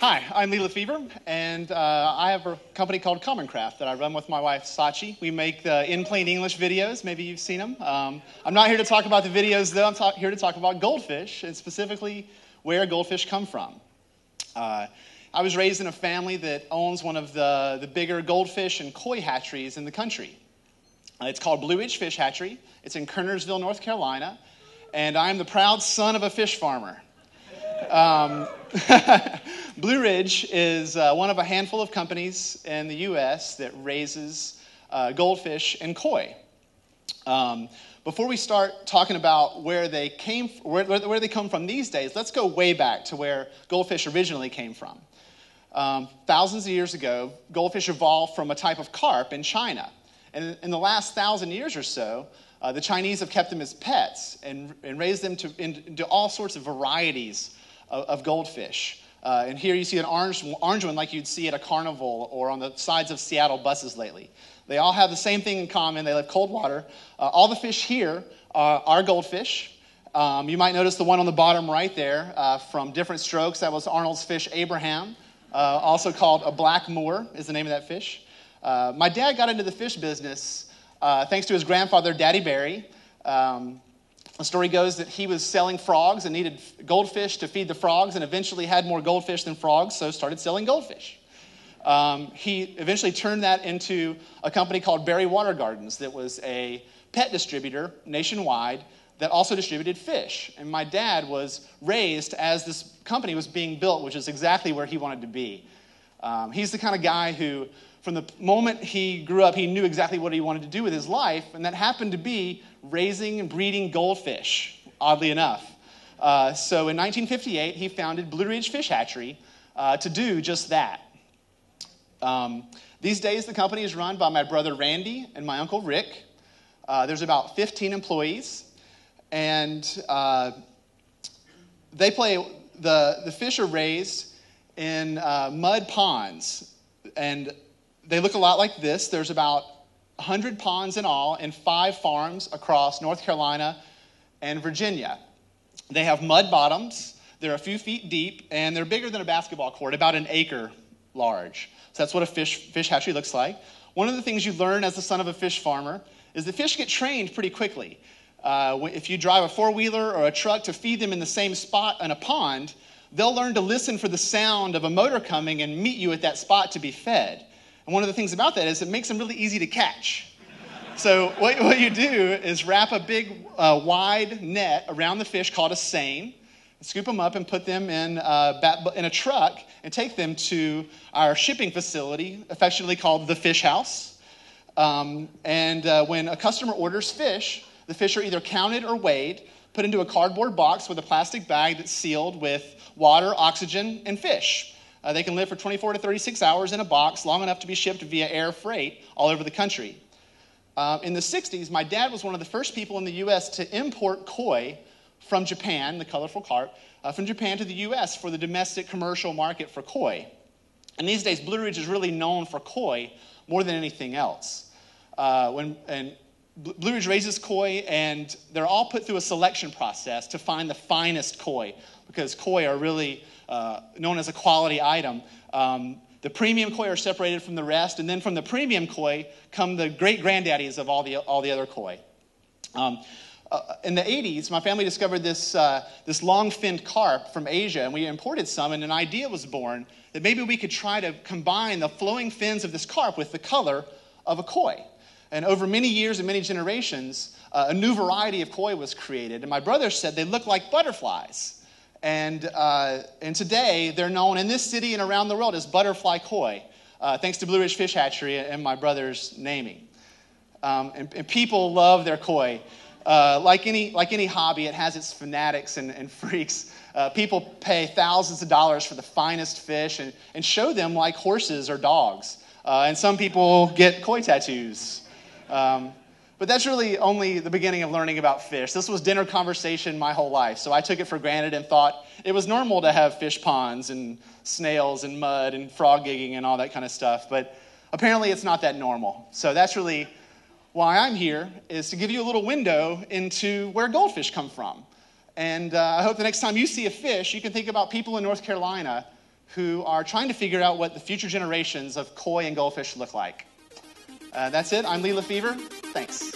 Hi, I'm Lee Lefevre, and I have a company called Common Craft that I run with my wife, Sachi. We make the In Plain English videos. Maybe you've seen them. I'm not here to talk about the videos, though. I'm here to talk about goldfish, and specifically where goldfish come from. I was raised in a family that owns one of the bigger goldfish and koi hatcheries in the country. It's called Blue Ridge Fish Hatchery. It's in Kernersville, North Carolina, and I'm the proud son of a fish farmer. Blue Ridge is one of a handful of companies in the U.S. that raises goldfish and koi. Before we start talking about where they come from these days, let's go way back to where goldfish originally came from. Thousands of years ago, goldfish evolved from a type of carp in China. And in the last 1,000 years or so, the Chinese have kept them as pets and raised them into all sorts of varieties of goldfish. And here you see an orange one like you'd see at a carnival or on the sides of Seattle buses lately. They all have the same thing in common. They live cold water. All the fish here are goldfish. You might notice the one on the bottom right there from Different Strokes. That was Arnold's fish, Abraham, also called a black moor is the name of that fish. My dad got into the fish business thanks to his grandfather, Daddy Barry. The story goes that he was selling frogs and needed goldfish to feed the frogs and eventually had more goldfish than frogs, so started selling goldfish. He eventually turned that into a company called Barry Water Gardens that was a pet distributor nationwide that also distributed fish. And my dad was raised as this company was being built, which is exactly where he wanted to be. He's the kind of guy who, from the moment he grew up, he knew exactly what he wanted to do with his life, and that happened to be raising and breeding goldfish, oddly enough. So in 1958, he founded Blue Ridge Fish Hatchery to do just that. These days, the company is run by my brother Randy and my uncle Rick. There's about 15 employees, and they play the fish are raised in mud ponds, and they look a lot like this. There's about 100 ponds in all in 5 farms across North Carolina and Virginia. They have mud bottoms. They're a few feet deep, and they're bigger than a basketball court, about an acre large. So that's what a fish hatchery looks like. One of the things you learn as the son of a fish farmer is that fish get trained pretty quickly. If you drive a four-wheeler or a truck to feed them in the same spot in a pond, they'll learn to listen for the sound of a motor coming and meet you at that spot to be fed. And one of the things about that is it makes them really easy to catch. So what you do is wrap a big wide net around the fish called a seine, scoop them up and put them in a truck and take them to our shipping facility, affectionately called the Fish House. When a customer orders fish, the fish are either counted or weighed, put into a cardboard box with a plastic bag that's sealed with water, oxygen, and fish. They can live for 24 to 36 hours in a box, long enough to be shipped via air freight all over the country. In the 60s, my dad was one of the first people in the U.S. to import koi from Japan, the colorful carp, from Japan to the U.S. for the domestic commercial market for koi. And these days, Blue Ridge is really known for koi more than anything else. Blue Ridge raises koi, and they're all put through a selection process to find the finest koi, because koi are really known as a quality item. The premium koi are separated from the rest, and then from the premium koi come the great-granddaddies of all the other koi. In the 80s, my family discovered this long-finned carp from Asia, and we imported some, and an idea was born that maybe we could try to combine the flowing fins of this carp with the color of a koi. And over many years and many generations, a new variety of koi was created, and my brother said they look like butterflies. And today, they're known in this city and around the world as butterfly koi, thanks to Blue Ridge Fish Hatchery and my brother's naming. And people love their koi. Like any hobby, it has its fanatics and freaks. People pay thousands of dollars for the finest fish and show them like horses or dogs. And some people get koi tattoos. But that's really only the beginning of learning about fish. This was dinner conversation my whole life, so I took it for granted and thought it was normal to have fish ponds and snails and mud and frog gigging and all that kind of stuff, but apparently it's not that normal. So that's really why I'm here, is to give you a little window into where goldfish come from. And I hope the next time you see a fish, you can think about people in North Carolina who are trying to figure out what the future generations of koi and goldfish look like. That's it. I'm Lee Lefevre. Thanks.